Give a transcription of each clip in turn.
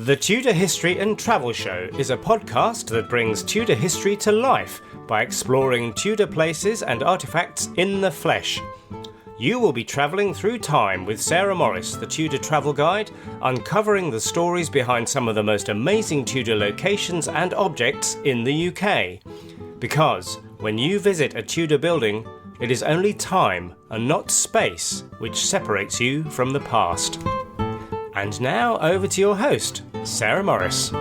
The Tudor History and Travel Show is a podcast that brings Tudor history to life by exploring Tudor places and artefacts in the flesh. You will be travelling through time with Sarah Morris, the Tudor Travel Guide, uncovering the stories behind some of the most amazing Tudor locations and objects in the UK. Because when you visit a Tudor building, it is only time and not space which separates you from the past. And now over to your host, Sarah Morris.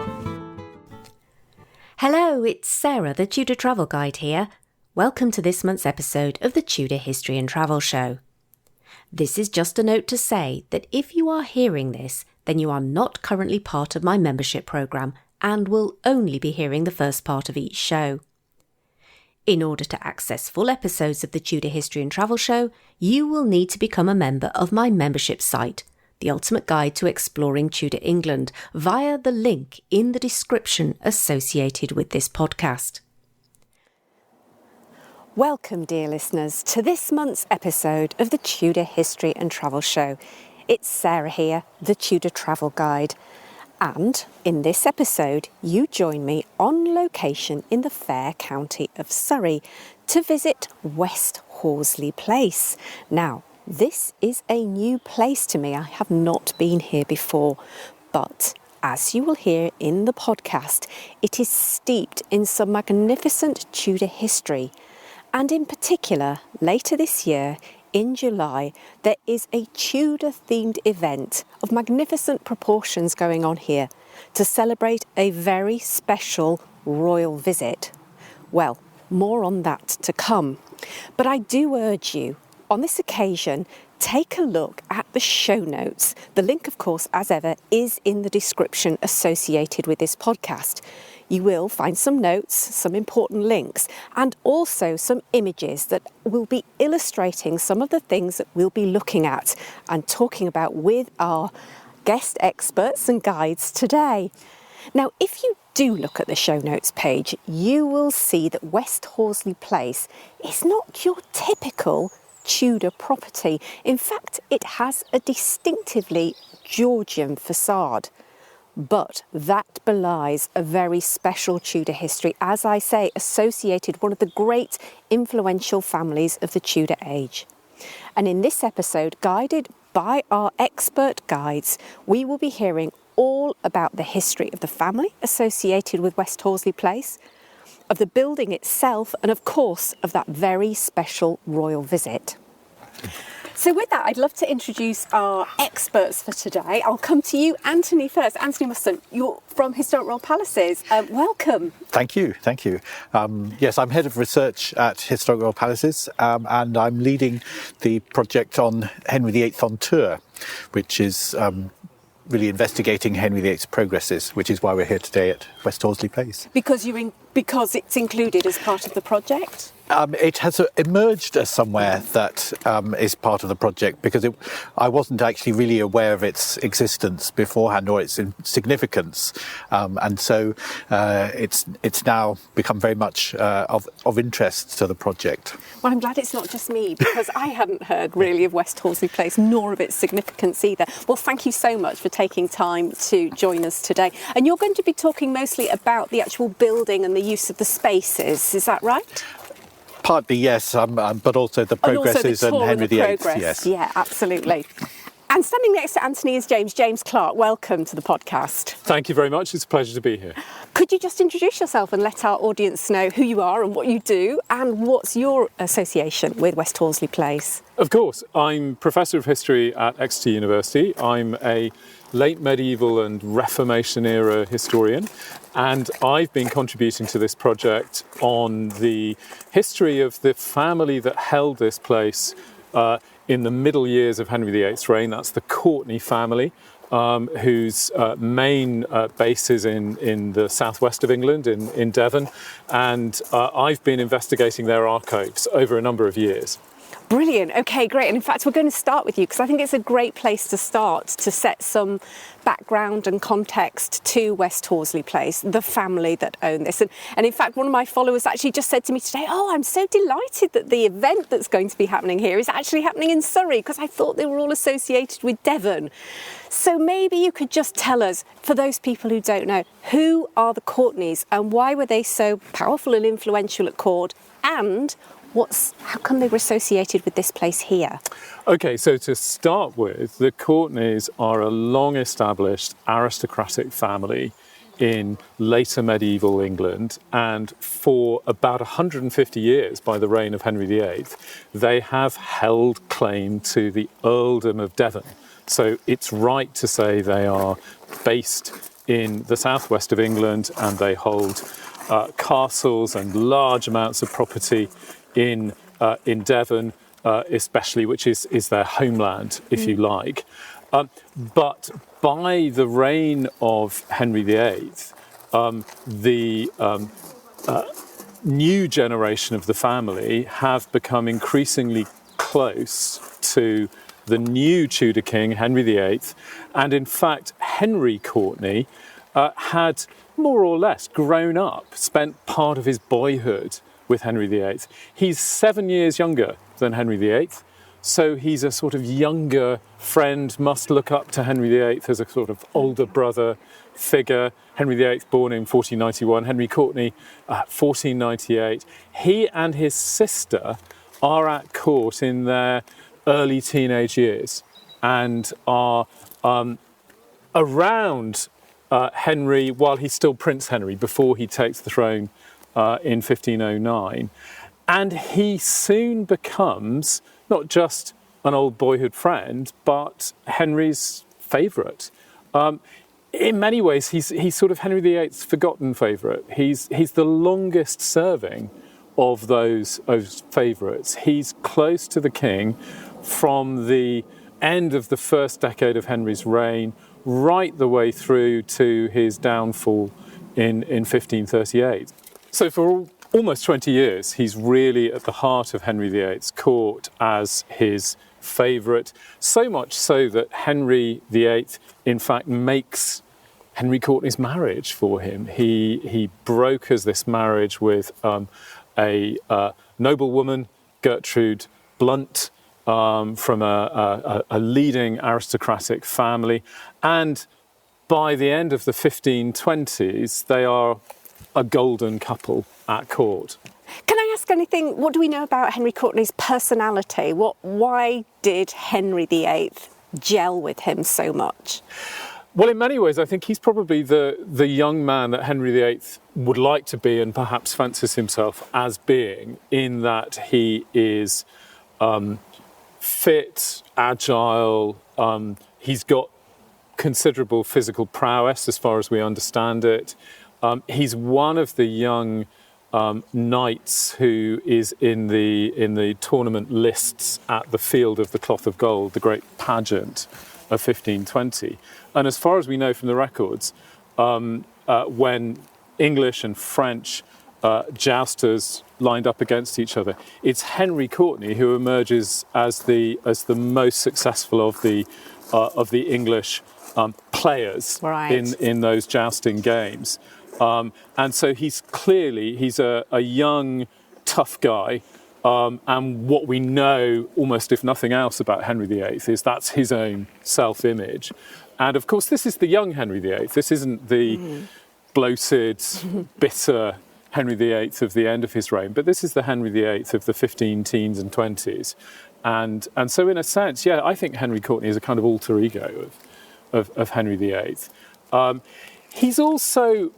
Hello, it's Sarah, the Tudor Travel Guide here. Welcome to this month's episode of the Tudor History and Travel Show. This is just a note to say that if you are hearing this, then you are not currently part of my membership programme and will only be hearing the first part of each show. In order to access full episodes of the Tudor History and Travel Show, you will need to become a member of my membership site, The Ultimate Guide to Exploring Tudor England, via the link in the description associated with this podcast. Welcome, dear listeners, to this month's episode of the Tudor History and Travel Show. It's Sarah here, the Tudor Travel Guide. And in this episode, you join me on location in the fair county of Surrey to visit West Horsley Place. Now, this is a new place to me. I have not been here before, but as you will hear in the podcast, it is steeped in some magnificent Tudor history. And in particular, later this year, in July, there is a Tudor-themed event of magnificent proportions going on here to celebrate a very special royal visit. Well, more on that to come. But I do urge you, on this occasion, take a look at the show notes. The link, of course, as ever, is in the description associated with this podcast. You will find some notes, some important links, and also some images that will be illustrating some of the things that we'll be looking at and talking about with our guest experts and guides today. Now, if you do look at the show notes page, you will see that West Horsley Place is not your typical Tudor property. In fact, it has a distinctively Georgian façade. But that belies a very special Tudor history, as I say, associated with one of the great influential families of the Tudor age. And in this episode, guided by our expert guides, we will be hearing all about the history of the family associated with West Horsley Place, of the building itself, and of course of that very special royal visit. So with that, I'd love to introduce our experts for today. I'll come to you, Anthony, first. Anthony Musson, you're from Historic Royal Palaces. Welcome. Thank you. Yes, I'm Head of Research at Historic Royal Palaces, and I'm leading the project on Henry VIII on tour, which is really investigating Henry VIII's progresses, which is why we're here today at West Horsley Place. Because it's included as part of the project? It has emerged as somewhere that is part of the project, because I wasn't actually really aware of its existence beforehand or its significance, and so it's now become very much of interest to the project. Well, I'm glad it's not just me, because I hadn't heard really of West Horsley Place nor of its significance either. Well, thank you so much for taking time to join us today. And you're going to be talking mostly about the actual building and the use of the spaces, is that right? Partly, yes, but also the progresses and Henry VIII. Yes. Yeah, absolutely. And standing next to Anthony is James Clark. Welcome to the podcast. Thank you very much. It's a pleasure to be here. Could you just introduce yourself and let our audience know who you are and what you do, and what's your association with West Horsley Place? Of course. I'm Professor of History at Exeter University. I'm a late medieval and Reformation era historian, and I've been contributing to this project on the history of the family that held this place in the middle years of Henry VIII's reign. That's the Courtenay family, whose main base is in the southwest of England, in Devon, and I've been investigating their archives over a number of years. Brilliant. Okay, great. And in fact, we're going to start with you because I think it's a great place to start to set some background and context to West Horsley Place, the family that own this. And in fact, one of my followers actually just said to me today, oh, I'm so delighted that the event that's going to be happening here is actually happening in Surrey because I thought they were all associated with Devon. So maybe you could just tell us, for those people who don't know, who are the Courtenays and why were they so powerful and influential at court, and how come they were associated with this place here? Okay, so to start with, the Courtenays are a long-established aristocratic family in later medieval England, and for about 150 years, by the reign of Henry VIII, they have held claim to the earldom of Devon. So it's right to say they are based in the southwest of England, and they hold castles and large amounts of property in Devon, especially, which is their homeland, if you like. But by the reign of Henry VIII, the new generation of the family have become increasingly close to the new Tudor king, Henry VIII. And in fact, Henry Courtenay had more or less grown up, spent part of his boyhood with Henry VIII. He's 7 years younger than Henry VIII, so he's a sort of younger friend, must look up to Henry VIII as a sort of older brother figure. Henry VIII born in 1491, Henry Courtenay 1498. He and his sister are at court in their early teenage years and are around Henry while he's still Prince Henry, before he takes the throne in 1509, and he soon becomes not just an old boyhood friend, but Henry's favourite. In many ways, he's sort of Henry VIII's forgotten favourite. He's the longest serving of those favourites. He's close to the king from the end of the first decade of Henry's reign right the way through to his downfall in 1538. So for almost 20 years, he's really at the heart of Henry VIII's court as his favourite, so much so that Henry VIII, in fact, makes Henry Courtenay's marriage for him. He brokers this marriage with a noblewoman, Gertrude Blunt, from a leading aristocratic family. And by the end of the 1520s, they are a golden couple at court. Can I ask anything? What do we know about Henry Courtenay's personality? Why did Henry VIII gel with him so much? Well, in many ways, I think he's probably the young man that Henry VIII would like to be and perhaps fancies himself as being, in that he is fit, agile, he's got considerable physical prowess as far as we understand it. He's one of the young knights who is in the tournament lists at the Field of the Cloth of Gold, the great pageant of 1520. And as far as we know from the records, when English and French jousters lined up against each other, it's Henry Courtenay who emerges as the most successful of the English players in those jousting games. And so he's a young, tough guy. And what we know, almost if nothing else, about Henry VIII is that's his own self-image. And of course, this is the young Henry VIII. This isn't the bloated, bitter Henry VIII of the end of his reign, but this is the Henry VIII of the 15 teens and 20s. And so in a sense, yeah, I think Henry Courtenay is a kind of alter ego of Henry VIII. He's also,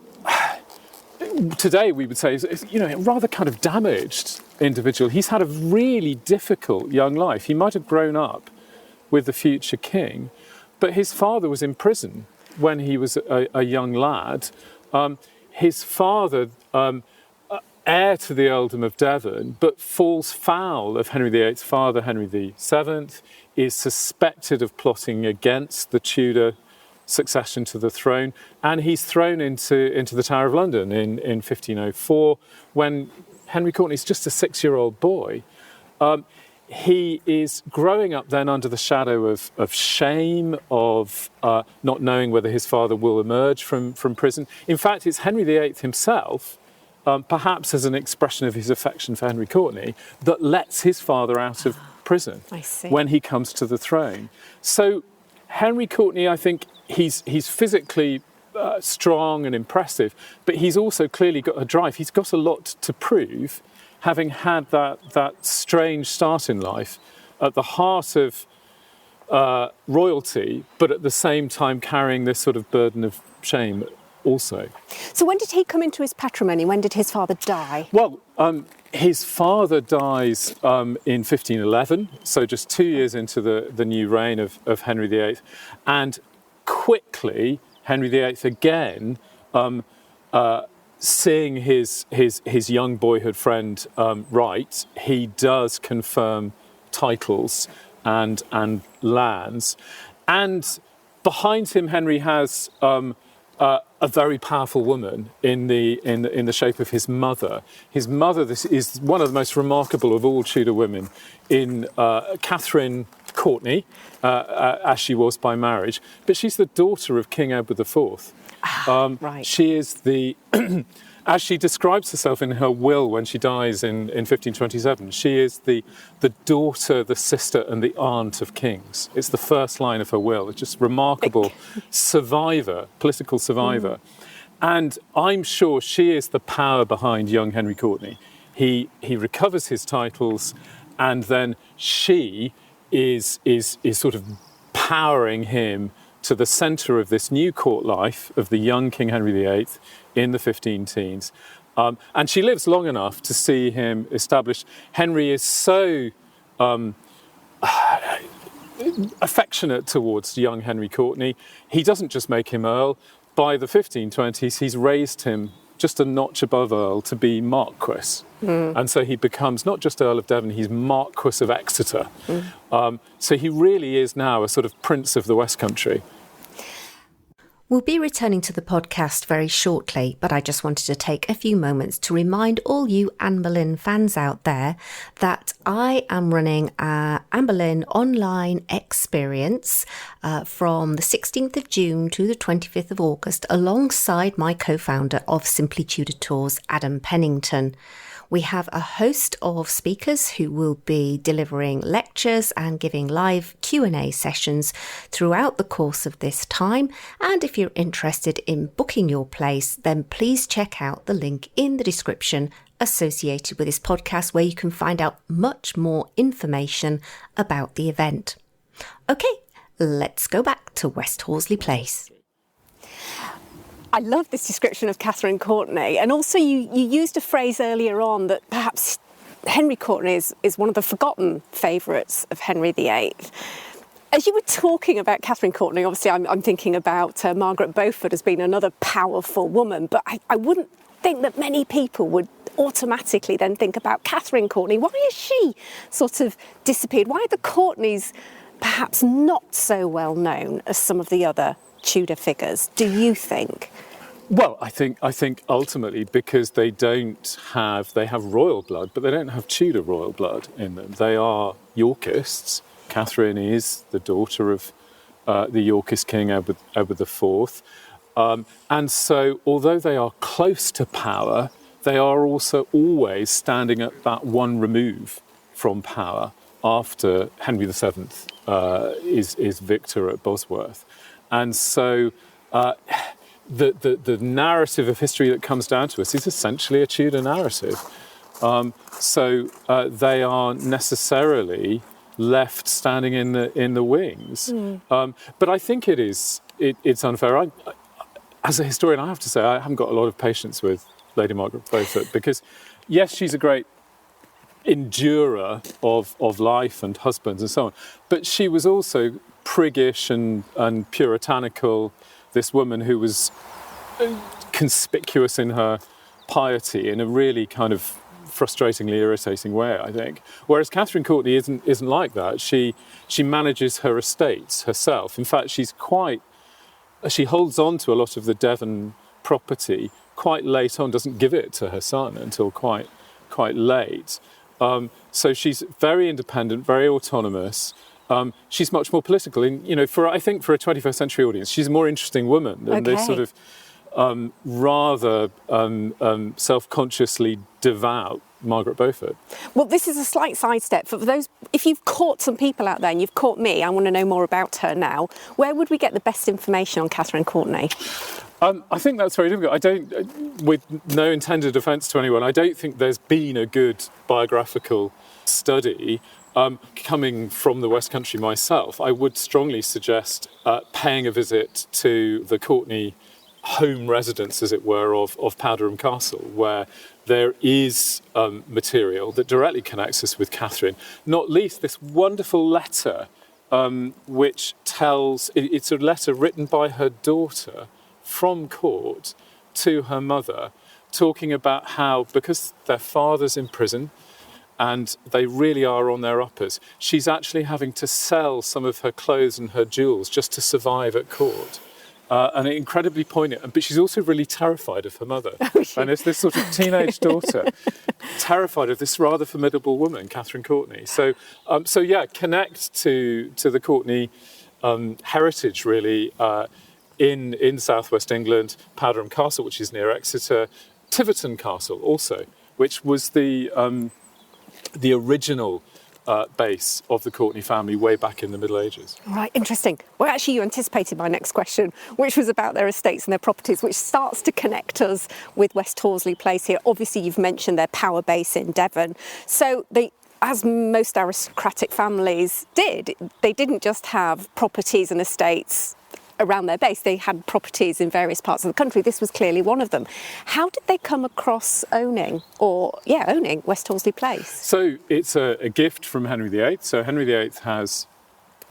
today we would say, a rather kind of damaged individual. He's had a really difficult young life. He might have grown up with the future king, but his father was in prison when he was a young lad. His father, heir to the earldom of Devon, but falls foul of Henry VIII's father, Henry VII, is suspected of plotting against the Tudor succession to the throne, and he's thrown into the Tower of London in 1504 when Henry Courtenay's just a 6-year-old boy. he is growing up then under the shadow of shame, of not knowing whether his father will emerge from prison. In fact, it's Henry VIII himself, perhaps as an expression of his affection for Henry Courtenay, that lets his father out of prison when he comes to the throne. So Henry Courtenay, I think he's physically strong and impressive, but he's also clearly got a drive. He's got a lot to prove, having had that strange start in life at the heart of royalty, but at the same time carrying this sort of burden of shame also. So when did he come into his patrimony? When did his father die? Well, his father dies in 1511, so just 2 years into the new reign of Henry VIII. And quickly, Henry VIII again, seeing his young boyhood friend right, he does confirm titles and lands. And behind him, Henry has a very powerful woman in the shape of his mother. His mother, this is one of the most remarkable of all Tudor women, in Catherine Courtenay, as she was by marriage, but she's the daughter of King Edward IV. Right. She is the, as she describes herself in her will when she dies in 1527, she is the daughter, the sister and the aunt of kings. It's the first line of her will. It's just remarkable survivor, political survivor. And I'm sure she is the power behind young Henry Courtenay. He recovers his titles, and then she is sort of powering him to the centre of this new court life of the young King Henry VIII in the 15 teens. And she lives long enough to see him established. Henry is so affectionate towards young Henry Courtenay. He doesn't just make him Earl. By the 1520s, he's raised him just a notch above Earl to be Marquess. And so he becomes not just Earl of Devon, he's Marquess of Exeter. So he really is now a sort of Prince of the West Country. We'll be returning to the podcast very shortly, but I just wanted to take a few moments to remind all you Anne Boleyn fans out there that I am running a Anne Boleyn online experience from the 16th of June to the 25th of August alongside my co-founder of Simply Tudor Tours, Adam Pennington. We have a host of speakers who will be delivering lectures and giving live Q&A sessions throughout the course of this time. And if you're interested in booking your place, then please check out the link in the description associated with this podcast, where you can find out much more information about the event. Okay, let's go back to West Horsley Place. I love this description of Catherine Courtenay, and also you used a phrase earlier on that perhaps Henry Courtenay is one of the forgotten favourites of Henry VIII. As you were talking about Catherine Courtenay, obviously I'm thinking about Margaret Beaufort as being another powerful woman, but I wouldn't think that many people would automatically then think about Catherine Courtenay. Why has she sort of disappeared? Why are the Courtenays perhaps not so well known as some of the other Tudor figures, do you think? Well, I think ultimately because they have royal blood, but they don't have Tudor royal blood in them. They are Yorkists. Catherine is the daughter of the Yorkist King Edward IV. And so, although they are close to power, they are also always standing at that one remove from power after Henry VII is victor at Bosworth. And so the narrative of history that comes down to us is essentially a Tudor narrative. So they are necessarily left standing in the wings. But I think it's unfair. As a historian, I have to say I haven't got a lot of patience with Lady Margaret Beaufort, because yes, she's a great endurer of life and husbands and so on, but she was also priggish and puritanical, this woman who was conspicuous in her piety in a really kind of frustratingly irritating way, I think. Whereas Catherine Courtenay isn't like that. She manages her estates herself. In fact, she holds on to a lot of the Devon property quite late on, doesn't give it to her son until quite late. So she's very independent, very autonomous. She's much more political. I think for a 21st century audience, she's a more interesting woman than this sort of rather self-consciously devout Margaret Beaufort. Well, this is a slight sidestep. For those, if you've caught some people out there and you've caught me, I want to know more about her now. Where would we get the best information on Catherine Courtenay? I think that's very difficult. With no intended offence to anyone, I don't think there's been a good biographical study. Coming from the West Country myself, I would strongly suggest paying a visit to the Courtenay home residence, as it were, of Powderham Castle, where there is material that directly connects us with Catherine, not least this wonderful letter, which tells, it's a letter written by her daughter from court to her mother, talking about how, because their father's in prison and they really are on their uppers, she's actually having to sell some of her clothes and her jewels just to survive at court. And incredibly poignant, but she's also really terrified of her mother. And it's this sort of teenage daughter, terrified of this rather formidable woman, Catherine Courtenay. So connect to the Courtenay heritage, really, in southwest England. Powderham Castle, which is near Exeter, Tiverton Castle also, which was the original base of the Courtenay family way back in the Middle Ages. Right, interesting. Well, actually, you anticipated my next question, which was about their estates and their properties, which starts to connect us with West Horsley Place here. Obviously, you've mentioned their power base in Devon. So they, as most aristocratic families did, they didn't just have properties and estates around their base, they had properties in various parts of the country. This was clearly one of them. How did they come across owning West Horsley Place? So it's a gift from Henry VIII. So Henry VIII has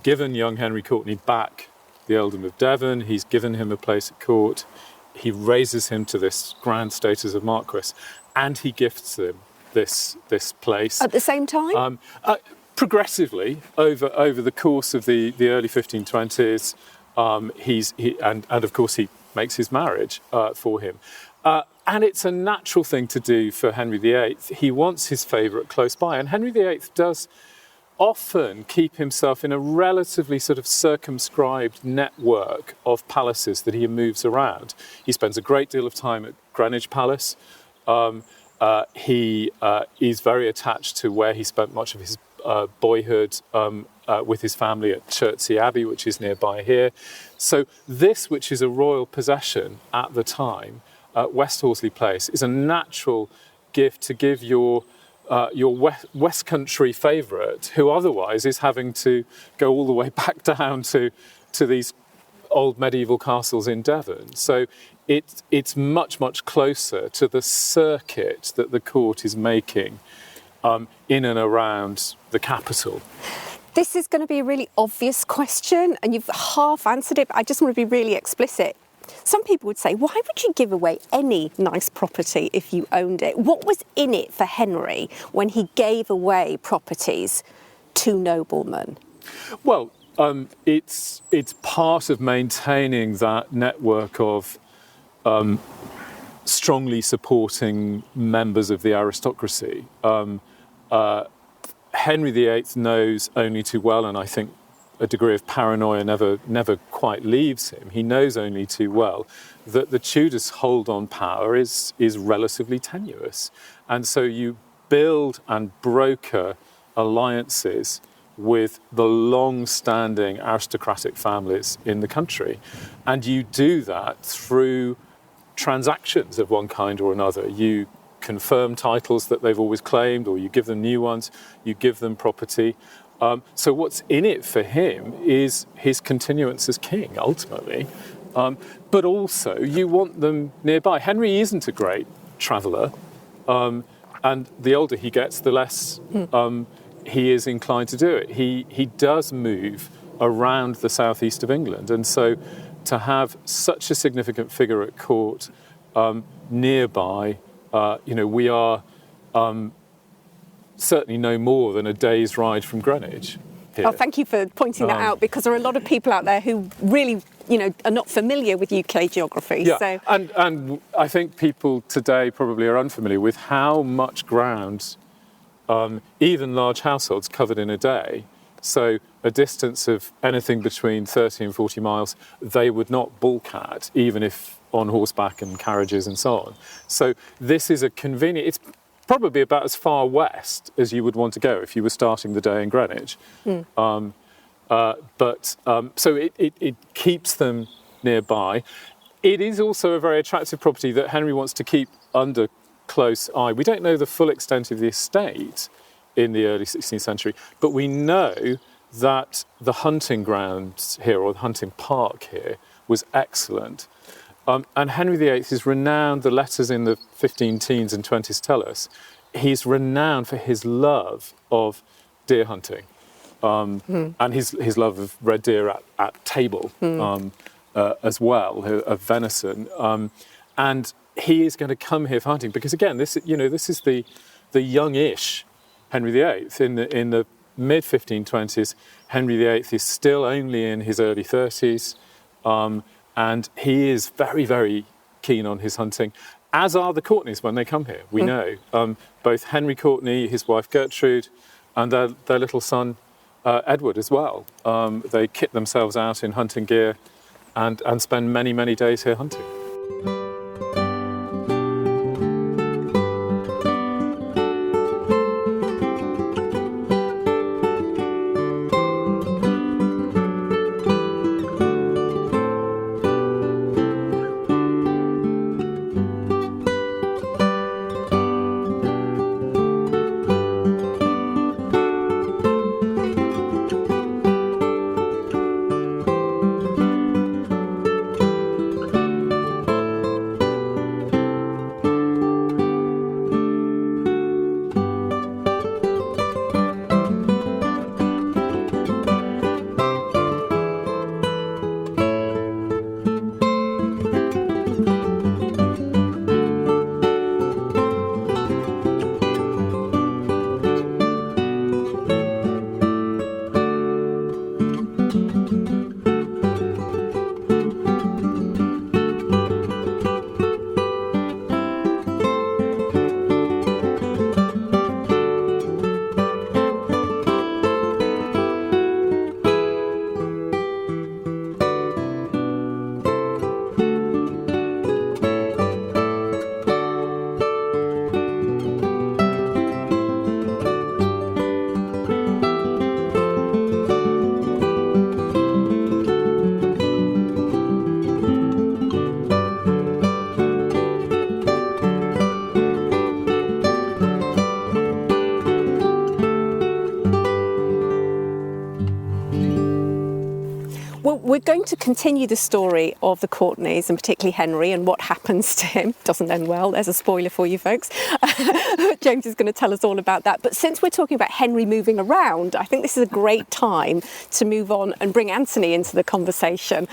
given young Henry Courtenay back the earldom of Devon. He's given him a place at court. He raises him to this grand status of Marquess, and he gifts him this place. At the same time? Progressively, over the course of the early 1520s, and of course he makes his marriage for him. And it's a natural thing to do for Henry VIII. He wants his favourite close by, and Henry VIII does often keep himself in a relatively sort of circumscribed network of palaces that he moves around. He spends a great deal of time at Greenwich Palace. He is very attached to where he spent much of his boyhood with his family at Chertsey Abbey, which is nearby here. So this, which is a royal possession at the time, West Horsley Place, is a natural gift to give your West Country favourite, who otherwise is having to go all the way back down to these old medieval castles in Devon. So it's much, much closer to the circuit that the court is making in and around the capital. This is going to be a really obvious question, and you've half answered it, but I just want to be really explicit. Some people would say, why would you give away any nice property if you owned it? What was in it for Henry when he gave away properties to noblemen? Well, it's part of maintaining that network of strongly supporting members of the aristocracy. Henry VIII knows only too well, and I think a degree of paranoia never quite leaves him. He knows only too well that the Tudors' hold on power is relatively tenuous. And so you build and broker alliances with the long-standing aristocratic families in the country. And you do that through transactions of one kind or another. You confirm titles that they've always claimed, or you give them new ones, you give them property. So what's in it for him is his continuance as king, ultimately. But also, you want them nearby. Henry isn't a great traveller, and the older he gets, the less he is inclined to do it. He does move around the southeast of England, and so to have such a significant figure at court nearby, we are certainly no more than a day's ride from Greenwich here. Oh, thank you for pointing that out, because there are a lot of people out there who really, are not familiar with UK geography. Yeah, so. and I think people today probably are unfamiliar with how much ground even large households covered in a day. So a distance of anything between 30 and 40 miles, they would not bulk at, even if on horseback and carriages and so on. So this is a convenient, it's probably about as far west as you would want to go if you were starting the day in Greenwich. So it keeps them nearby. It is also a very attractive property that Henry wants to keep under close eye. We don't know the full extent of the estate in the early 16th century, but we know that the hunting grounds here, or the hunting park here, was excellent. And Henry VIII is renowned, the letters in the 15 teens and 20s tell us, he's renowned for his love of deer hunting and his love of red deer at table as well, of venison. And he is going to come here for hunting because, again, this is the youngish Henry VIII. In the mid-1520s, Henry VIII is still only in his early 30s, and he is very, very keen on his hunting, as are the Courtenays when they come here. We know both Henry Courtenay, his wife Gertrude, and their little son Edward as well. They kit themselves out in hunting gear and spend many, many days here hunting. We're going to continue the story of the Courtenays, and particularly Henry, and what happens to him. Doesn't end well. There's a spoiler for you folks. James is going to tell us all about that. But since we're talking about Henry moving around, I think this is a great time to move on and bring Anthony into the conversation.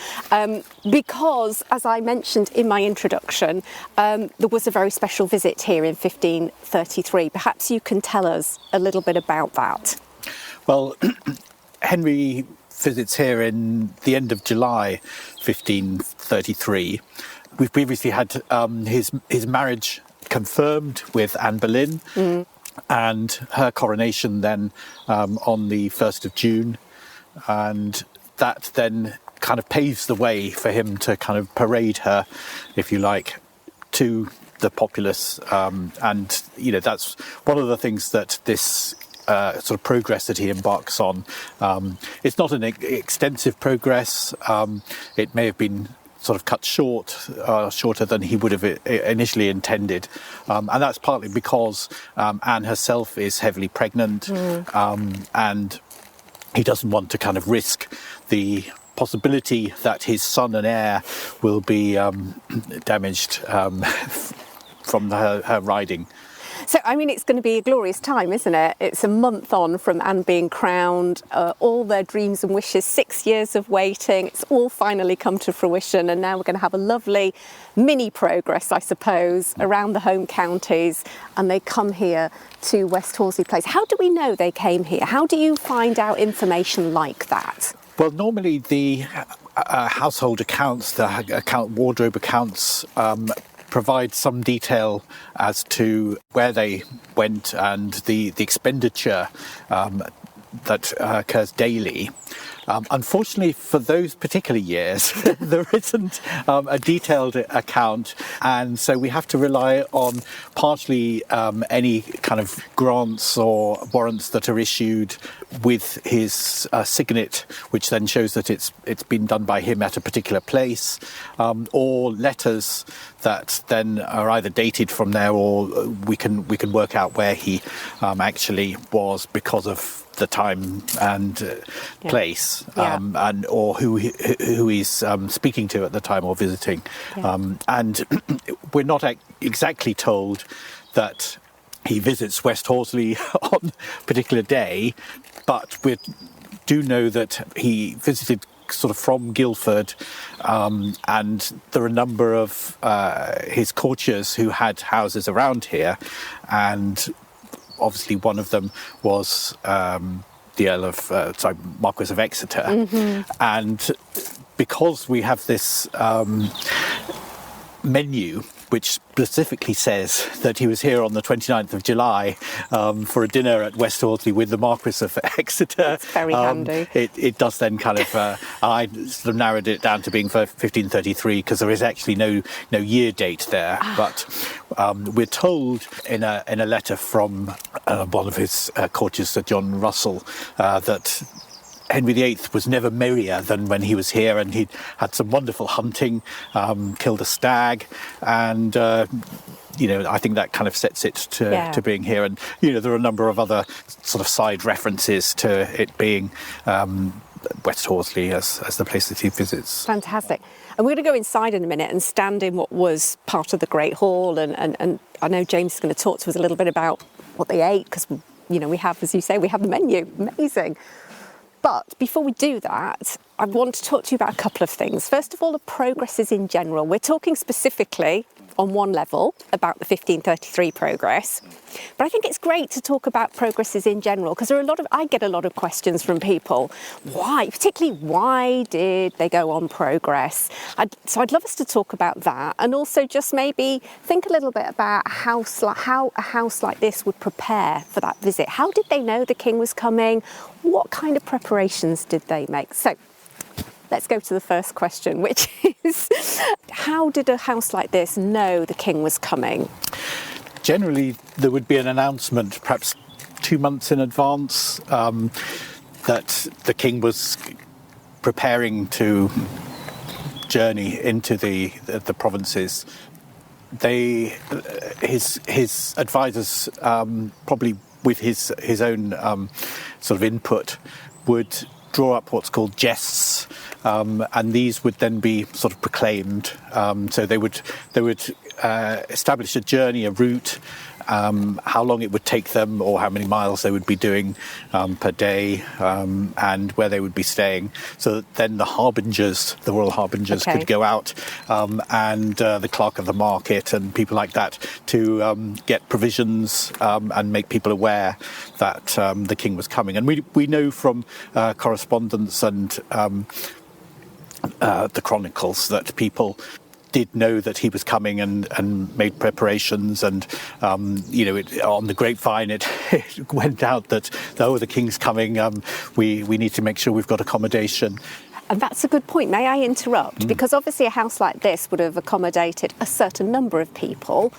Because, as I mentioned in my introduction, there was a very special visit here in 1533. Perhaps you can tell us a little bit about that. Well, Henry visits here in the end of July 1533. We've previously had his marriage confirmed with Anne Boleyn and her coronation then on the 1st of June. And that then kind of paves the way for him to kind of parade her, if you like, to the populace. And, you know, that's one of the things that this sort of progress that he embarks on. It's not an extensive progress. It may have been sort of cut shorter than he would have initially intended. And that's partly because Anne herself is heavily pregnant and he doesn't want to kind of risk the possibility that his son and heir will be damaged from her riding. So, I mean, it's going to be a glorious time, isn't it? It's a month on from Anne being crowned, all their dreams and wishes, 6 years of waiting. It's all finally come to fruition. And now we're going to have a lovely mini progress, I suppose, around the home counties. And they come here to West Horsley Place. How do we know they came here? How do you find out information like that? Well, normally the household accounts, the wardrobe accounts, provide some detail as to where they went and the expenditure that occurs daily. Unfortunately, for those particular years, there isn't a detailed account, and so we have to rely on partially any kind of grants or warrants that are issued with his signet, which then shows that it's been done by him at a particular place, or letters that then are either dated from there, or we can work out where he actually was because of the time and place, and or who he's speaking to at the time or visiting, and we're not exactly told that he visits West Horsley on a particular day, but we do know that he visited sort of from Guildford, and there are a number of his courtiers who had houses around here, and obviously one of them was the Marquis of Exeter, and because we have this menu which specifically says that he was here on the 29th of July for a dinner at West Horsley with the Marquis of Exeter. It's very handy. It does then kind of, I sort of narrowed it down to being for 1533 because there is actually no year date there. But we're told in a letter from one of his courtiers, Sir John Russell, that Henry VIII was never merrier than when he was here, and he'd had some wonderful hunting, killed a stag, and I think that kind of sets it to being here. And there are a number of other sort of side references to it being West Horsley as the place that he visits. Fantastic. And we're going to go inside in a minute and stand in what was part of the Great Hall, and I know James is going to talk to us a little bit about what they ate, because we have, as you say, we have the menu. Amazing. But before we do that, I want to talk to you about a couple of things. First of all, the progresses in general. We're talking specifically on one level about the 1533 progress, but I think it's great to talk about progresses in general, because I get a lot of questions from people. Particularly why did they go on progress? So I'd love us to talk about that, and also just maybe think a little bit about how a house like this would prepare for that visit. How did they know the king was coming? What kind of preparations did they make? So let's go to the first question, which is, how did a house like this know the king was coming? Generally, there would be an announcement, perhaps 2 months in advance, that the king was preparing to journey into the provinces. His advisors, probably with his own sort of input, would draw up what's called jests, and these would then be sort of proclaimed. So they would establish a journey, a route, how long it would take them, or how many miles they would be doing per day, and where they would be staying. So that then the royal harbingers, could go out, and the clerk of the market and people like that to get provisions and make people aware that the king was coming. And we know from correspondence and the chronicles that people did know that he was coming and made preparations, and on the grapevine it went out that the king's coming, we need to make sure we've got accommodation. And that's a good point. May I interrupt? Because obviously a house like this would have accommodated a certain number of people,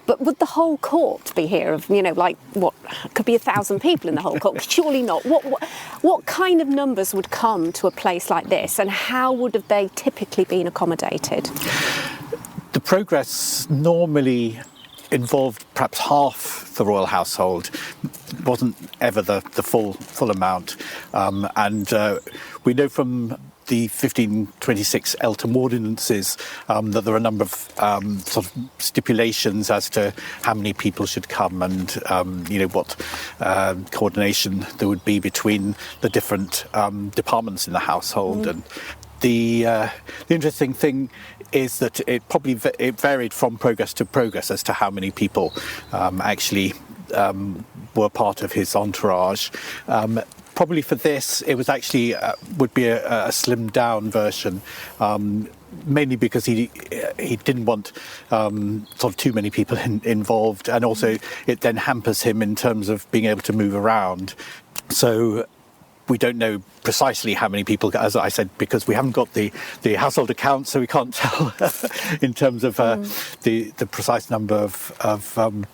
but would the whole court be here of, what could be 1,000 people in the whole court? Surely not. What kind of numbers would come to a place like this, and how would have they typically been accommodated? The progress normally involved perhaps half the royal household. It wasn't ever the full amount. And we know from the 1526 Eltham ordinances that there are a number of sort of stipulations as to how many people should come, and what coordination there would be between the different departments in the household. And the interesting thing is that it varied from progress to progress as to how many people actually were part of his entourage. Probably for this, it was actually would be a slimmed down version. mainly because he didn't want sort of too many people involved, and also it then hampers him in terms of being able to move around. So we don't know precisely how many people, as I said, because we haven't got the household account, so we can't tell in terms of the precise number of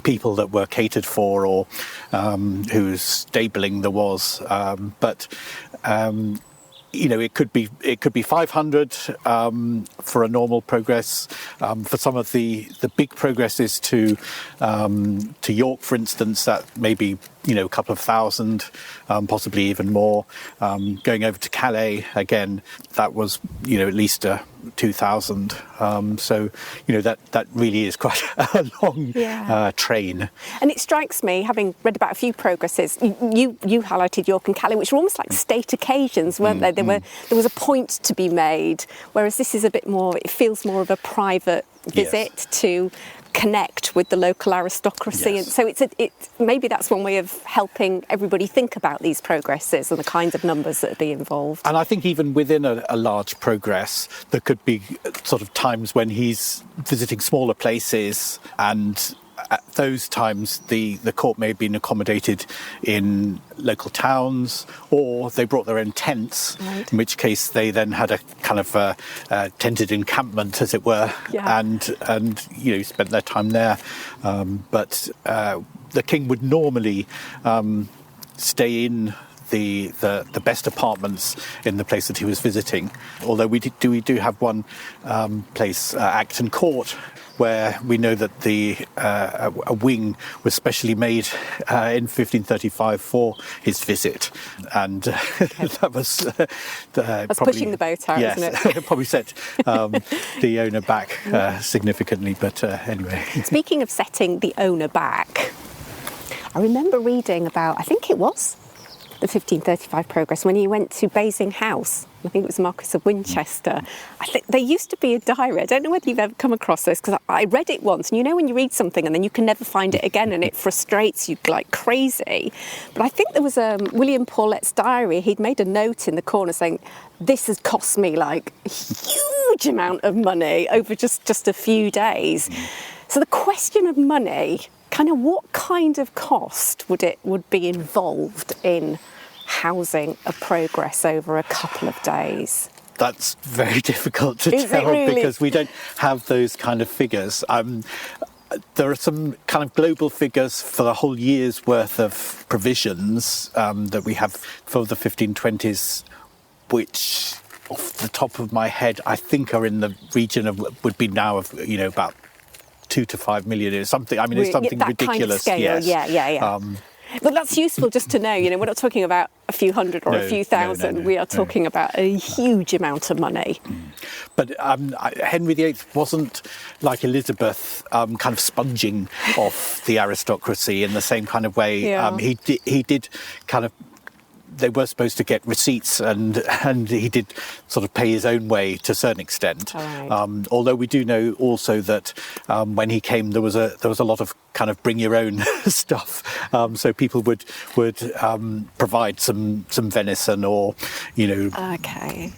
people that were catered for, or whose stabling there was. But it could be 500 for a normal progress. For some of the big progresses to York, for instance, that may be a couple of thousand, possibly even more. Going over to Calais again, that was at least 2,000. So that really is quite a long train. And it strikes me, having read about a few progresses, you highlighted York and Calais, which were almost like state occasions, weren't they? There was a point to be made, whereas this is a bit more. It feels more of a private visit to connect with the local aristocracy. Yes. And so maybe that's one way of helping everybody think about these progresses and the kinds of numbers that would be involved. And I think even within a large progress, there could be sort of times when he's visiting smaller places, and at those times the court may have been accommodated in local towns, or they brought their own tents, right. In which case they then had a kind of tented encampment, as it were, and spent their time there. But the king would normally stay in the best apartments in the place that he was visiting. Although we do have one place, Acton Court, where we know that a wing was specially made in 1535 for his visit, and that was that's probably pushing the boat out, yes, isn't it? It probably set the owner back significantly. But anyway, speaking of setting the owner back, I remember reading about, I think it was the 1535 progress, when he went to Basing House. I think it was Marquis of Winchester. I think there used to be a diary. I don't know whether you've ever come across this, because I read it once, and when you read something and then you can never find it again, and it frustrates you like crazy. But I think there was William Paulette's diary. He'd made a note in the corner saying, this has cost me like a huge amount of money over just a few days. So the question of money, kind of what kind of cost would be involved in housing a progress over a couple of days? That's very difficult to Is tell, it really? because we don't have those kind of figures. There are some kind of global figures for the whole year's worth of provisions that we have for the 1520s, which, off the top of my head, I think are in the region of would be now of about 2 to 5 million or something. I mean, it's something that ridiculous. Kind of scale. Yes. Yeah. But that's useful just to know. We're not talking about a few hundred or a few thousand. No, we are talking about a huge amount of money. But Henry VIII wasn't like Elizabeth, kind of sponging off the aristocracy in the same kind of way. Yeah. He did kind of. They were supposed to get receipts, and he did sort of pay his own way to a certain extent. Right. Although we do know also that when he came, there was a lot of kind of bring your own stuff. So people would provide some venison or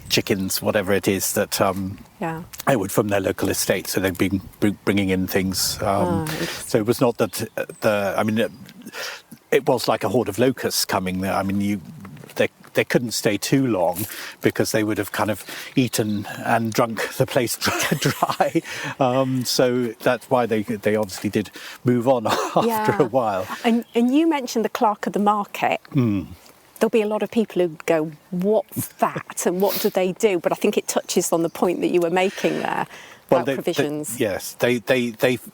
chickens, whatever it is that they would from their local estate. So they'd be bringing in things. So it was not that it was like a horde of locusts coming there. I mean, they couldn't stay too long, because they would have kind of eaten and drunk the place dry. So that's why they obviously did move on after a while. And you mentioned the clerk of the market. There'll be a lot of people who go, what's that, and what do they do? But I think it touches on the point that you were making there. About provisions. Yes, they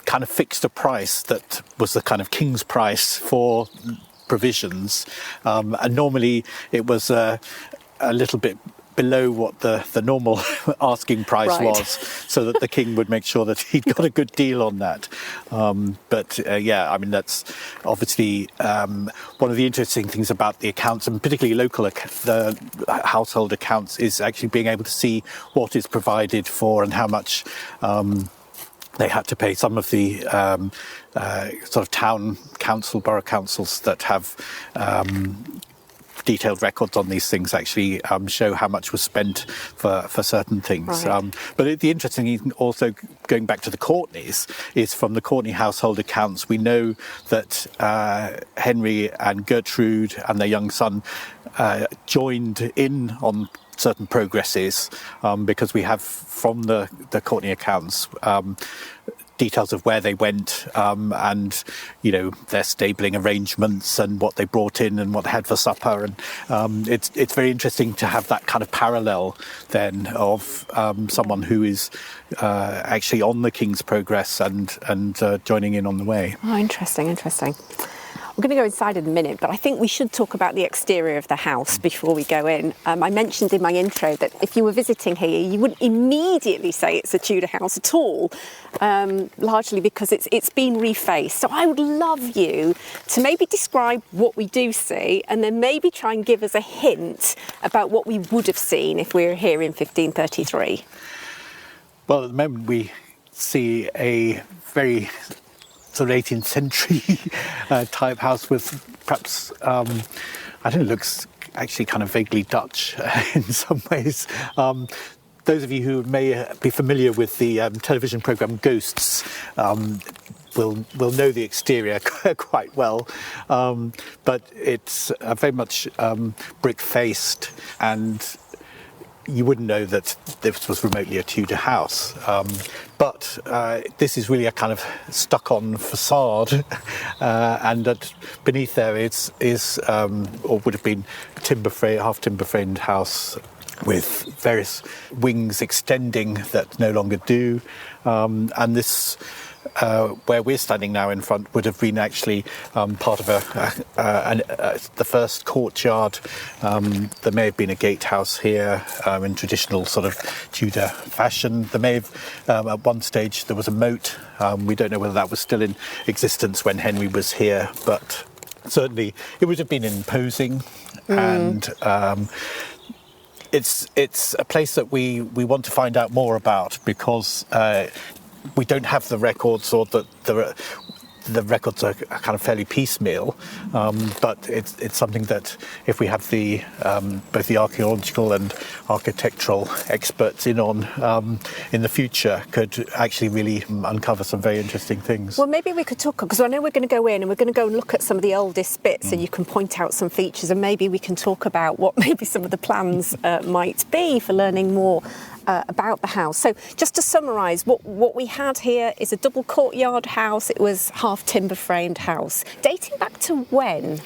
kind of fixed a price that was the kind of king's price for provisions, and normally it was a little bit below what the normal asking price was, so that the king would make sure that he'd got a good deal on that. But that's obviously one of the interesting things about the accounts, and particularly the household accounts, is actually being able to see what is provided for and how much they had to pay. Some of the sort of town council, borough councils that have detailed records on these things actually show how much was spent for certain things. Right. But the interesting thing also, going back to the Courtneys, is from the Courtney household accounts, we know that Henry and Gertrude and their young son joined in on certain progresses, because we have from the Courtney accounts details of where they went, and their stabling arrangements and what they brought in and what they had for supper, and it's very interesting to have that kind of parallel then of someone who is actually on the King's progress and joining in on the way. Oh, interesting. We're going to go inside in a minute, but I think we should talk about the exterior of the house before we go in. I mentioned in my intro that if you were visiting here, you wouldn't immediately say it's a Tudor house at all, largely because it's been refaced. So I would love you to maybe describe what we do see, and then maybe try and give us a hint about what we would have seen if we were here in 1533. Well, at the moment we see a very sort of 18th century type house with perhaps, I don't know, it looks actually kind of vaguely Dutch in some ways. Those of you who may be familiar with the television programme Ghosts will know the exterior quite well, but it's very much brick-faced, and you wouldn't know that this was remotely a Tudor house. But this is really a kind of stuck-on façade, and that beneath there is or would have been half timber-framed house with various wings extending that no longer do, and this. Where we're standing now in front would have been actually part of the first courtyard. There may have been a gatehouse here in traditional sort of Tudor fashion. There may have, at one stage, there was a moat. We don't know whether that was still in existence when Henry was here, but certainly it would have been imposing. And it's a place that we want to find out more about, because we don't have the records, or the records are kind of fairly piecemeal, but it's something that if we have both the archaeological and architectural experts in on in the future, could actually really uncover some very interesting things. Well, maybe we could talk, because I know we're going to go in and we're going to go and look at some of the oldest bits, and you can point out some features, and maybe we can talk about what maybe some of the plans might be for learning more about the house. So just to summarise, what we had here is a double courtyard house. It was half timber framed house. Dating back to when?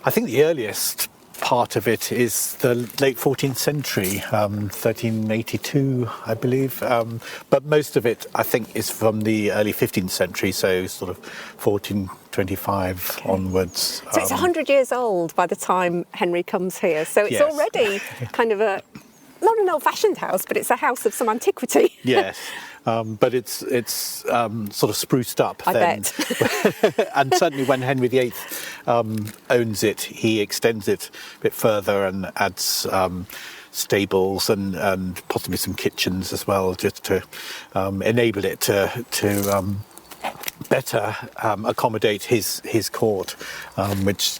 I think the earliest part of it is the late 14th century, 1382, I believe. But most of it, I think, is from the early 15th century, so sort of 1425 onwards. So it's 100 years old by the time Henry comes here. So it's already kind of not an old-fashioned house, but it's a house of some antiquity. Yes, but it's sort of spruced up. I then. bet. And certainly when Henry VIII owns it, he extends it a bit further and adds stables and possibly some kitchens as well, just to enable it to better accommodate his court, which,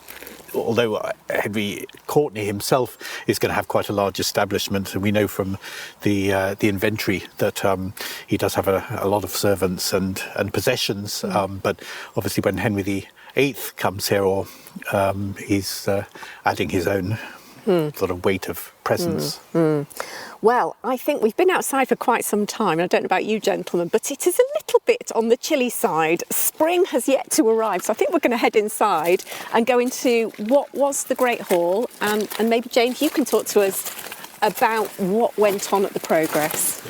although Henry Courtney himself is going to have quite a large establishment, and we know from the inventory that he does have a lot of servants and possessions, but obviously when Henry VIII comes here, he's adding his own sort of weight of presence. Well, I think we've been outside for quite some time. I don't know about you, gentlemen, but it is a little bit on the chilly side. Spring has yet to arrive, so I think we're going to head inside and go into what was the Great Hall, and maybe, James, you can talk to us about what went on at the Progress.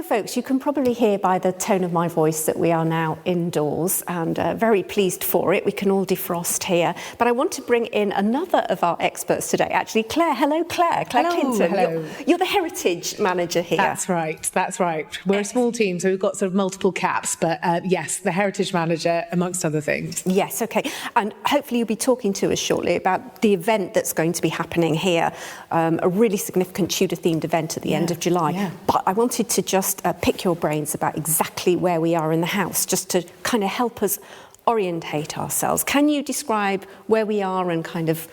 folks, you can probably hear by the tone of my voice that we are now indoors, and very pleased for it. We can all defrost here. But I want to bring in another of our experts today, actually, Clare. Hello, Clare. Clare Hello, Clinton. hello. You're the heritage manager here. That's right. We're a small team, so we've got sort of multiple caps, but yes, the heritage manager, amongst other things. Yes, OK. And hopefully you'll be talking to us shortly about the event that's going to be happening here, a really significant Tudor-themed event at the end of July. Yeah. But I wanted to just pick your brains about exactly where we are in the house, just to kind of help us orientate ourselves. Can you describe where we are and kind of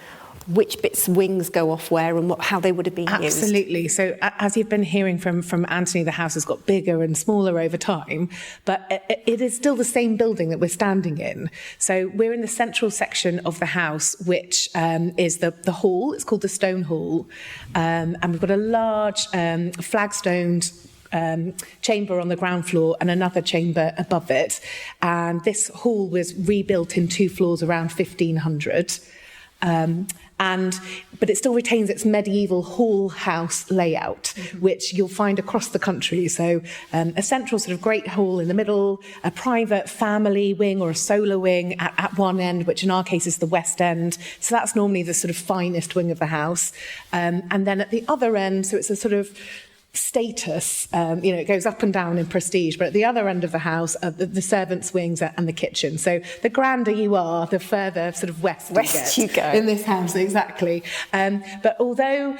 which bits wings go off where and how they would have been used? Absolutely. So as you've been hearing from Anthony, the house has got bigger and smaller over time, but it is still the same building that we're standing in. So we're in the central section of the house, which is the hall. It's called the Stone Hall. And we've got a large flagstoned chamber on the ground floor and another chamber above it. And this hall was rebuilt in 2 floors around 1500. But it still retains its medieval hall house layout, which you'll find across the country. So a central sort of great hall in the middle, a private family wing or a solo wing at one end, which in our case is the west end. So that's normally the sort of finest wing of the house. And then at the other end, so it's a sort of status, it goes up and down in prestige, but at the other end of the house are the servants' wings and the kitchen. So the grander you are, the further sort of west you go in this house, exactly. But although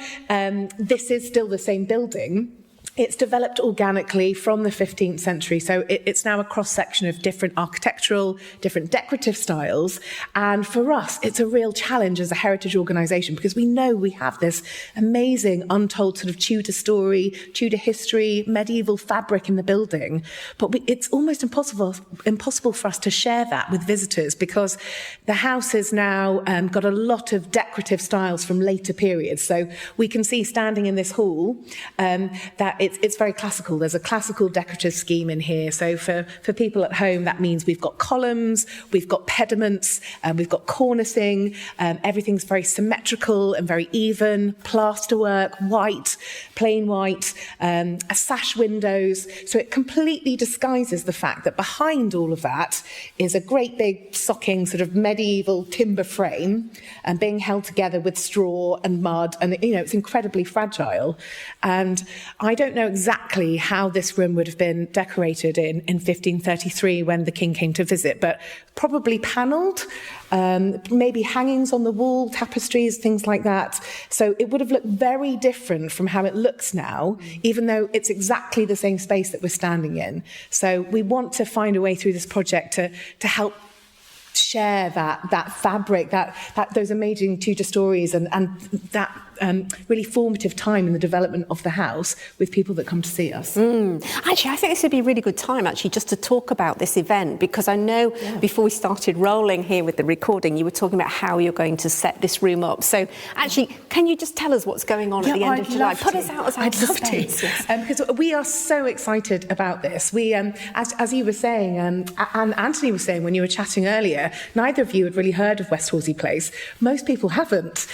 this is still the same building, it's developed organically from the 15th century. So it's now a cross-section of different architectural, different decorative styles. And for us, it's a real challenge as a heritage organisation because we know we have this amazing, untold sort of Tudor story, Tudor history, medieval fabric in the building. But it's almost impossible for us to share that with visitors because the house has now got a lot of decorative styles from later periods. So we can see standing in this hall that it's very classical. There's a classical decorative scheme in here. So for people at home, that means we've got columns, we've got pediments, we've got cornicing. Everything's very symmetrical and very even. Plasterwork, white, plain white, a sash windows. So it completely disguises the fact that behind all of that is a great big socking sort of medieval timber frame and being held together with straw and mud. And, it's incredibly fragile. And I don't know exactly how this room would have been decorated in 1533 when the king came to visit, but probably panelled, maybe hangings on the wall, tapestries, things like that. So it would have looked very different from how it looks now, even though it's exactly the same space that we're standing in. So we want to find a way through this project to help share that fabric, that those amazing Tudor stories and that really formative time in the development of the house with people that come to see us. Actually, I think this would be a really good time, actually, just to talk about this event, because I know before we started rolling here with the recording, you were talking about how you're going to set this room up. So, actually, can you just tell us what's going on at the end of July? Put us out as our suspense. Because we are so excited about this. We, as you were saying, and Anthony was saying when you were chatting earlier, neither of you had really heard of West Horsley Place. Most people haven't.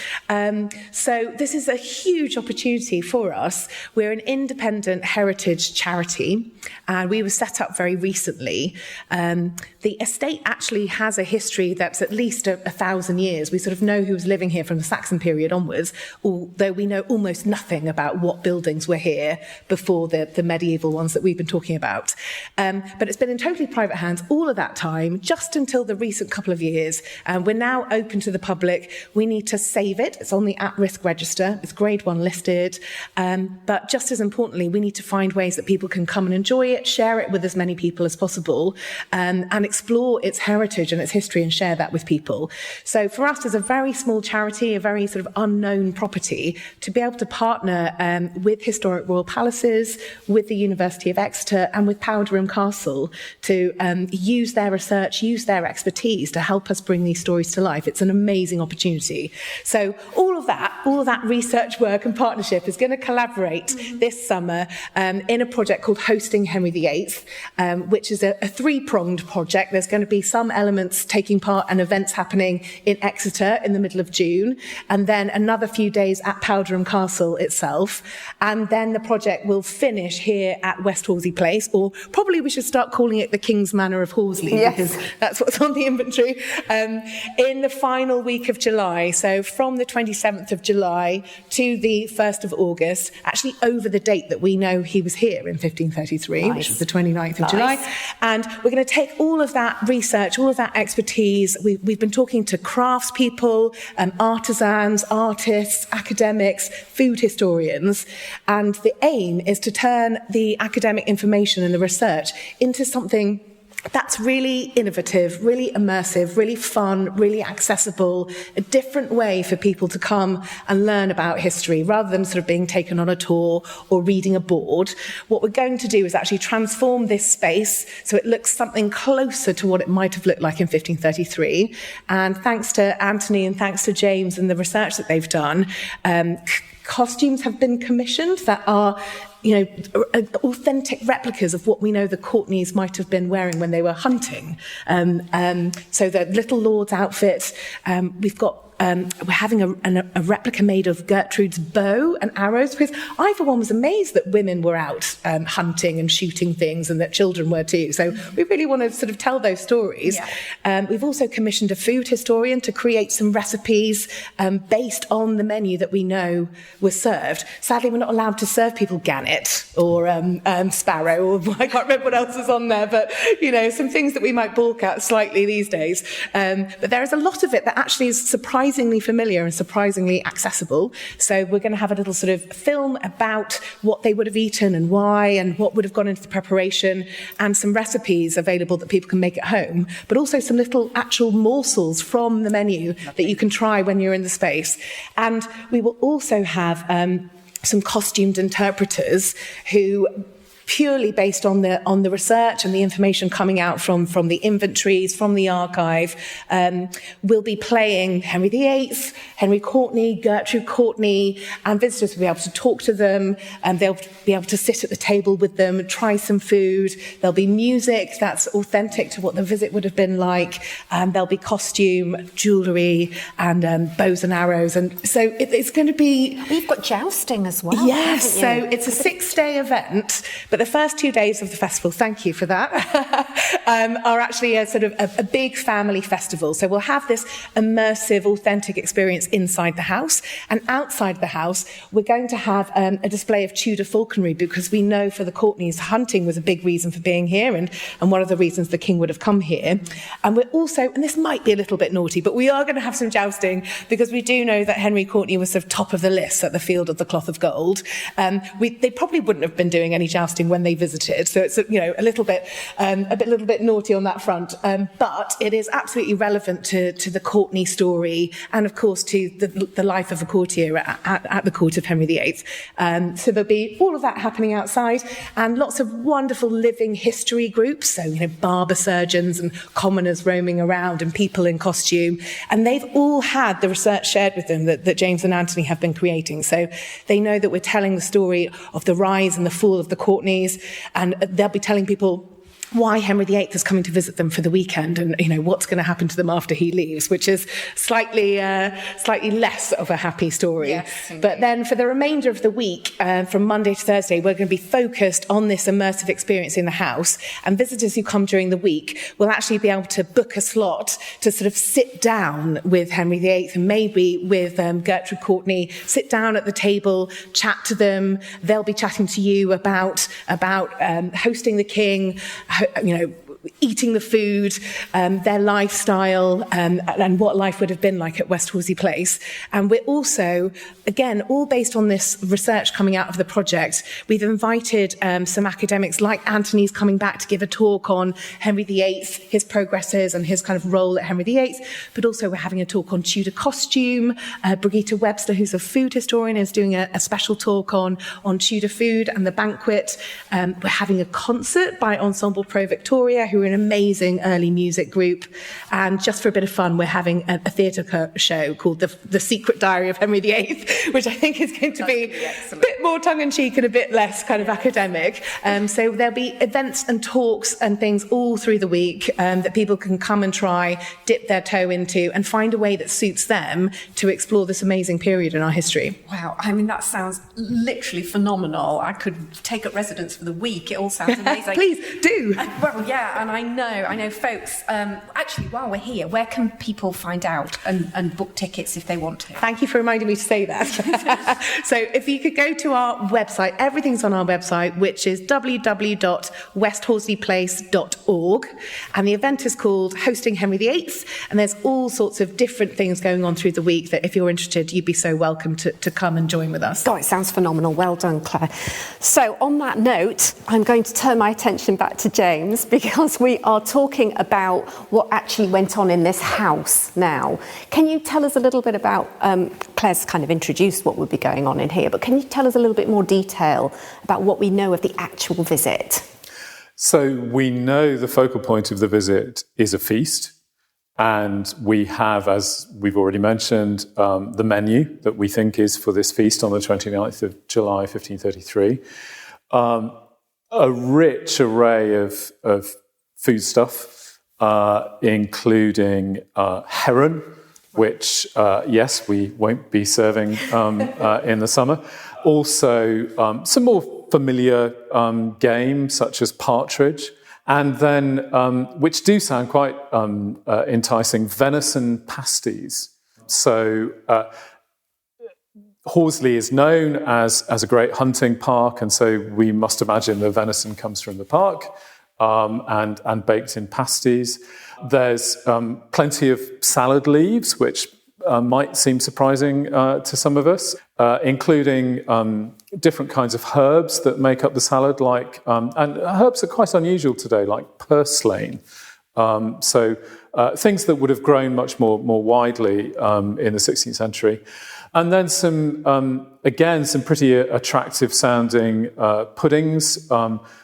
So this is a huge opportunity for us. We're an independent heritage charity, and we were set up very recently. The estate actually has a history that's at least 1,000 years. We sort of know who was living here from the Saxon period onwards, although we know almost nothing about what buildings were here before the medieval ones that we've been talking about. But it's been in totally private hands all of that time, just until the recent couple of years. We're now open to the public. We need to save it. It's on the at-risk register. It's grade 1 listed. But just as importantly, we need to find ways that people can come and enjoy it, share it with as many people as possible, and explore its heritage and its history and share that with people. So for us, as a very small charity, a very sort of unknown property, to be able to partner with historic royal palaces, with the University of Exeter and with Powderham Castle to use their research, use their expertise to help us bring these stories to life. It's an amazing opportunity. So all of that that research work and partnership is going to collaborate this summer in a project called Hosting Henry VIII, which is a three-pronged project. There's going to be some elements taking part and events happening in Exeter in the middle of June, and then another few days at Powderham Castle itself. And then the project will finish here at West Horsley Place, or probably we should start calling it the King's Manor of Horsley, because that's what's on the inventory, in the final week of July. So from the 27th of July to the 1st of August, actually over the date that we know he was here in 1533, which was the 29th of July. And we're going to take all of that research, all of that expertise. We've been talking to craftspeople, artisans, artists, academics, food historians, and the aim is to turn the academic information and the research into something that's really innovative, really immersive, really fun, really accessible, a different way for people to come and learn about history rather than sort of being taken on a tour or reading a board. What we're going to do is actually transform this space so it looks something closer to what it might have looked like in 1533. And thanks to Anthony and thanks to James and the research that they've done, costumes have been commissioned that are authentic replicas of what we know the Courtneys might have been wearing when they were hunting. So the little lord's outfit, we've got we're having a replica made of Gertrude's bow and arrows, because I, for one, was amazed that women were out hunting and shooting things and that children were too. So we really want to sort of tell those stories. We've also commissioned a food historian to create some recipes based on the menu that we know was served. Sadly, we're not allowed to serve people gannet or sparrow, or I can't remember what else is on there, but, some things that we might balk at slightly these days. But there is a lot of it that actually is surprisingly familiar and surprisingly accessible. So we're going to have a little sort of film about what they would have eaten and why and what would have gone into the preparation, and some recipes available that people can make at home, but also some little actual morsels from the menu that you can try when you're in the space. And we will also have some costumed interpreters who, purely based on the research and the information coming out from the inventories, from the archive, will be playing Henry VIII, Henry Courtney, Gertrude Courtney, and visitors will be able to talk to them, and they'll be able to sit at the table with them, try some food. There'll be music that's authentic to what the visit would have been like. There'll be costume, jewellery, and bows and arrows. And so it's going to be... You've got jousting as well. Yes, so it's a 6-day event, but the first 2 days of the festival, thank you for that, are actually a sort of a big family festival. So we'll have this immersive, authentic experience inside the house, and outside the house, we're going to have a display of Tudor falconry, because we know for the Courtneys, hunting was a big reason for being here, and one of the reasons the king would have come here. And we're also, and this might be a little bit naughty, but we are going to have some jousting, because we do know that Henry Courtney was sort of top of the list at the Field of the Cloth of Gold. They probably wouldn't have been doing any jousting when they visited, so it's a little bit naughty on that front, but it is absolutely relevant to the Courtney story, and of course to the life of a courtier at the court of Henry VIII. So there'll be all of that happening outside, and lots of wonderful living history groups, so barber surgeons and commoners roaming around and people in costume, and they've all had the research shared with them that James and Anthony have been creating, so they know that we're telling the story of the rise and the fall of the Courtneys, and they'll be telling people why Henry VIII is coming to visit them for the weekend, and what's going to happen to them after he leaves, which is slightly less of a happy story. Yes, but then for the remainder of the week, from Monday to Thursday, we're going to be focused on this immersive experience in the house, and visitors who come during the week will actually be able to book a slot to sort of sit down with Henry VIII and maybe with Gertrude Courtney, sit down at the table, chat to them. They'll be chatting to you about hosting the king, eating the food, their lifestyle, and what life would have been like at West Horsley Place. And we're also, again, all based on this research coming out of the project, we've invited some academics like Anthony's coming back to give a talk on Henry VIII, his progresses and his kind of role at Henry VIII, but also we're having a talk on Tudor costume. Brigitte Webster, who's a food historian, is doing a special talk on Tudor food and the banquet. We're having a concert by Ensemble Pro Victoria, who are an amazing early music group. And just for a bit of fun, we're having a theatre show called The Secret Diary of Henry VIII, which I think is going to be a bit more tongue-in-cheek and a bit less kind of academic. So there'll be events and talks and things all through the week that people can come and try, dip their toe into, and find a way that suits them to explore this amazing period in our history. Wow, I mean, that sounds literally phenomenal. I could take up residence for the week. It all sounds amazing. Please do. Well, yeah, and I know folks. Actually, while we're here, where can people find out and book tickets if they want to? Thank you for reminding me to say that. So if you could go to our website, everything's on our website, which is www.westhorsleyplace.org. And the event is called Hosting Henry VIII. And there's all sorts of different things going on through the week that if you're interested, you'd be so welcome to come and join with us. God, it sounds phenomenal. Well done, Claire. So on that note, I'm going to turn my attention back to James because we are talking about what actually went on in this house now. Can you tell us a little bit about, Claire's kind of introduced what would be going on in here, but can you tell us a little bit more detail about what we know of the actual visit? So we know the focal point of the visit is a feast. And we have, as we've already mentioned, the menu that we think is for this feast on the 29th of July, 1533. A rich array of foodstuff, including heron, which, yes, we won't be serving in the summer. Also, some more familiar games such as partridge. And then, which do sound quite enticing, venison pasties. So Horsley is known as a great hunting park, and so we must imagine the venison comes from the park and baked in pasties. There's plenty of salad leaves, which might seem surprising to some of us, including different kinds of herbs that make up the salad, and herbs are quite unusual today, like purslane. So things that would have grown much more widely in the 16th century. And then some pretty attractive sounding puddings,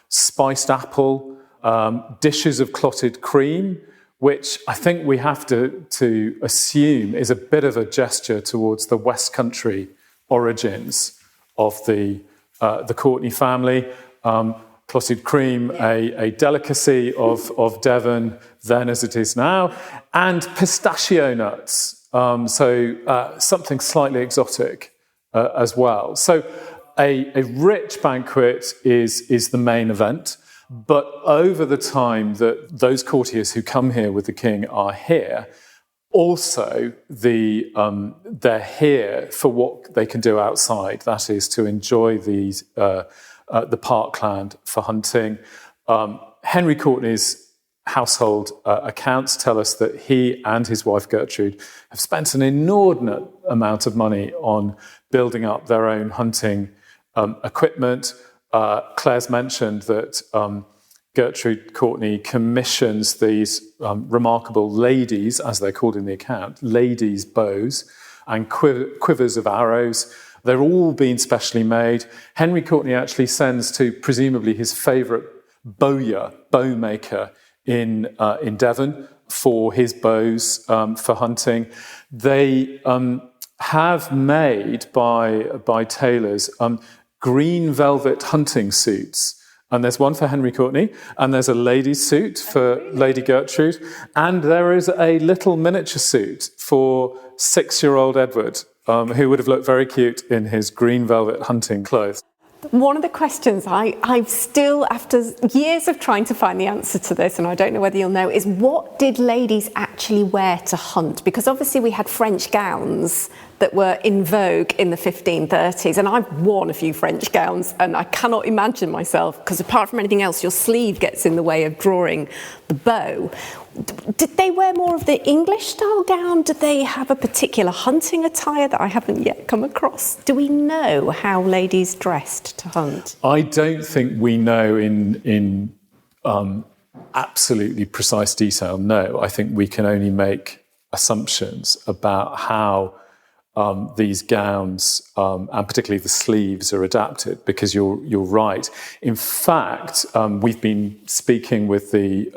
spiced apple, dishes of clotted cream, which I think we have to assume is a bit of a gesture towards the West Country origins of the Courtenay family. Clotted cream, a delicacy of Devon then as it is now, and pistachio nuts, something slightly exotic as well. So a rich banquet is the main event. But over the time that those courtiers who come here with the king are here, also they're here for what they can do outside. That is to enjoy the parkland for hunting. Henry Courtenay's household accounts tell us that he and his wife Gertrude have spent an inordinate amount of money on building up their own hunting equipment. Claire's mentioned that Gertrude Courtenay commissions these remarkable ladies, as they're called in the account, ladies' bows and quivers of arrows. They're all being specially made. Henry Courtenay actually sends to presumably his favourite bowyer, bow maker in Devon for his bows for hunting. They have made by tailors green velvet hunting suits. And there's one for Henry Courtenay, and there's a lady's suit for Lady Gertrude, and there is a little miniature suit for 6-year-old Edward, who would have looked very cute in his green velvet hunting clothes. One of the questions I've still, after years of trying to find the answer to this, and I don't know whether you'll know, is what did ladies actually wear to hunt? Because obviously we had French gowns that were in vogue in the 1530s, and I've worn a few French gowns, and I cannot imagine myself, because apart from anything else, your sleeve gets in the way of drawing the bow. Did they wear more of the English-style gown? Did they have a particular hunting attire that I haven't yet come across? Do we know how ladies dressed to hunt? I don't think we know in absolutely precise detail, no. I think we can only make assumptions about how these gowns, and particularly the sleeves, are adapted, because you're right. In fact, we've been speaking with the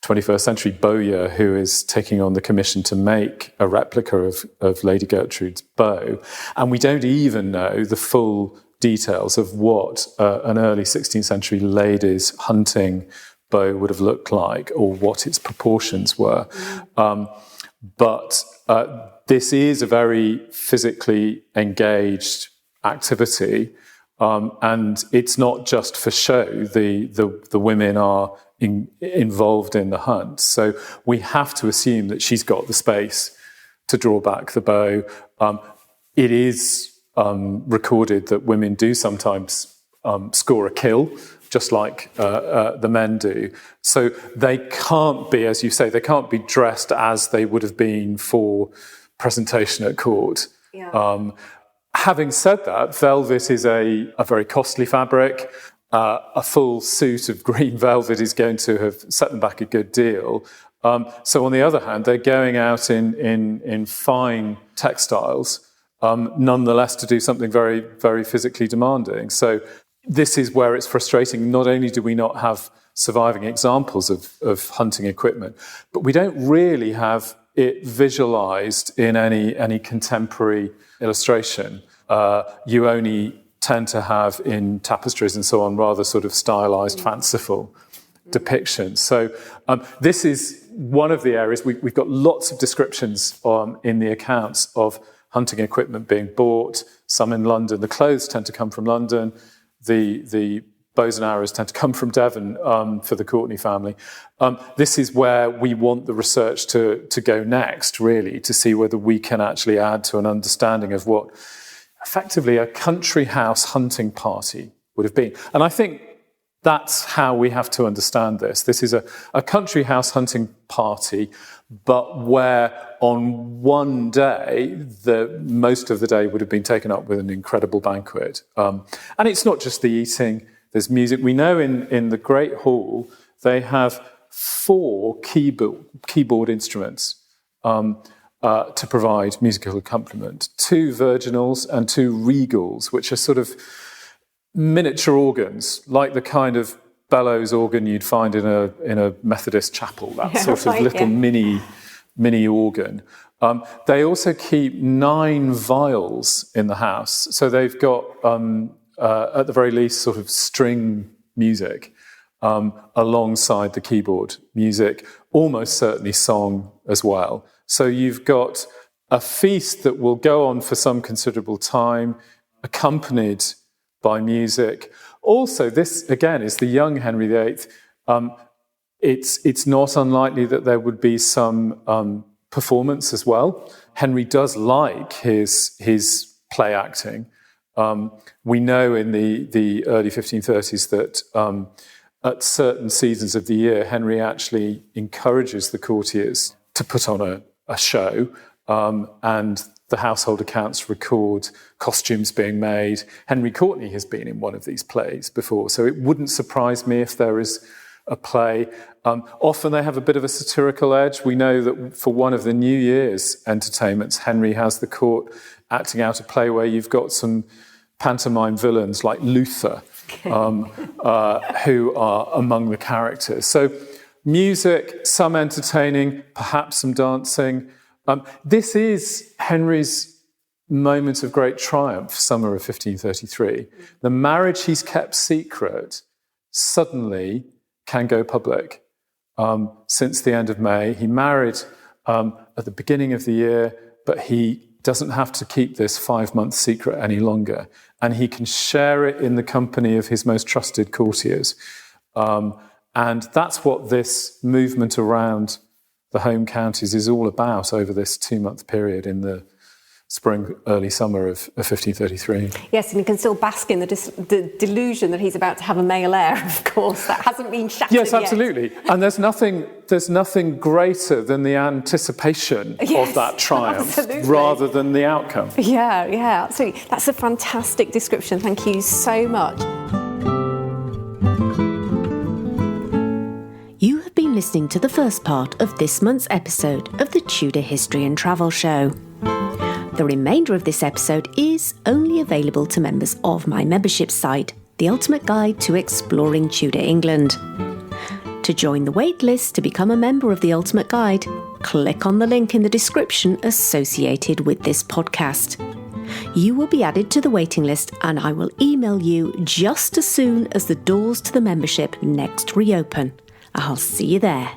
21st century bowyer who is taking on the commission to make a replica of Lady Gertrude's bow, and we don't even know the full details of what an early 16th century lady's hunting bow would have looked like, or what its proportions were. But this is a very physically engaged activity, and it's not just for show. The women are involved in the hunt, so we have to assume that she's got the space to draw back the bow. It is recorded that women do sometimes score a kill, just like the men do. So they can't be, as you say, they can't be dressed as they would have been for presentation at court. Yeah. Having said that, velvet is a very costly fabric. A full suit of green velvet is going to have set them back a good deal. So on the other hand, they're going out in fine textiles, nonetheless to do something very, very physically demanding. So this is where it's frustrating. Not only do we not have surviving examples of hunting equipment, but we don't really have it visualized in any contemporary illustration. You only tend to have in tapestries and so on rather sort of stylized, fanciful depictions. So this is one of the areas. We've got lots of descriptions in the accounts of hunting equipment being bought, some in London. The clothes tend to come from London. The bows and arrows tend to come from Devon for the Courtenay family. This is where we want the research to go next, really, to see whether we can actually add to an understanding of what effectively a country house hunting party would have been. And I think that's how we have to understand this. This is a country house hunting party, but where on one day, most of the day would have been taken up with an incredible banquet. And it's not just the eating, there's music. We know in the Great Hall, they have 4 keyboard instruments to provide musical accompaniment. 2 virginals and 2 regals, which are sort of miniature organs, like the kind of bellows organ you'd find in a Methodist chapel, that sort of little mini organ. They also keep 9 viols in the house. So they've got, at the very least, sort of string music alongside the keyboard music, almost certainly song as well. So you've got a feast that will go on for some considerable time, accompanied by music. Also, this, again, is the young Henry VIII. It's not unlikely that there would be some performance as well. Henry does like his play acting. We know in the early 1530s that at certain seasons of the year, Henry actually encourages the courtiers to put on a show, and the household accounts record costumes being made. Henry Courtenay has been in one of these plays before, so it wouldn't surprise me if there is a play. Often they have a bit of a satirical edge. We know that for one of the New Year's entertainments, Henry has the court acting out a play where you've got some pantomime villains like Luther, who are among the characters. So music, some entertaining, perhaps some dancing. This is Henry's moment of great triumph, summer of 1533. The marriage he's kept secret suddenly can go public. Since the end of May, he married at the beginning of the year, but he doesn't have to keep this 5-month secret any longer, and he can share it in the company of his most trusted courtiers. And that's what this movement around the home counties is all about over this 2-month period in the spring, early summer of 1533. Yes, and he can still bask in the delusion that he's about to have a male heir, of course. That hasn't been shattered Yes, absolutely. Yet. And there's nothing greater than the anticipation of that triumph rather than the outcome. Yeah, absolutely. That's a fantastic description. Thank you so much. You have been listening to the first part of this month's episode of the Tudor History and Travel Show. The remainder of this episode is only available to members of my membership site, The Ultimate Guide to Exploring Tudor England. To join the waitlist to become a member of The Ultimate Guide, click on the link in the description associated with this podcast. You will be added to the waiting list and I will email you just as soon as the doors to the membership next reopen. I'll see you there.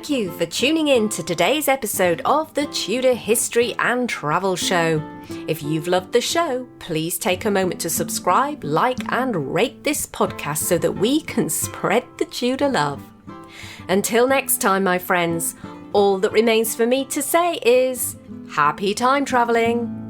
Thank you for tuning in to today's episode of the Tudor History and Travel Show. If you've loved the show, please take a moment to subscribe, like and rate this podcast so that we can spread the Tudor love. Until next time, my friends, all that remains for me to say is happy time travelling.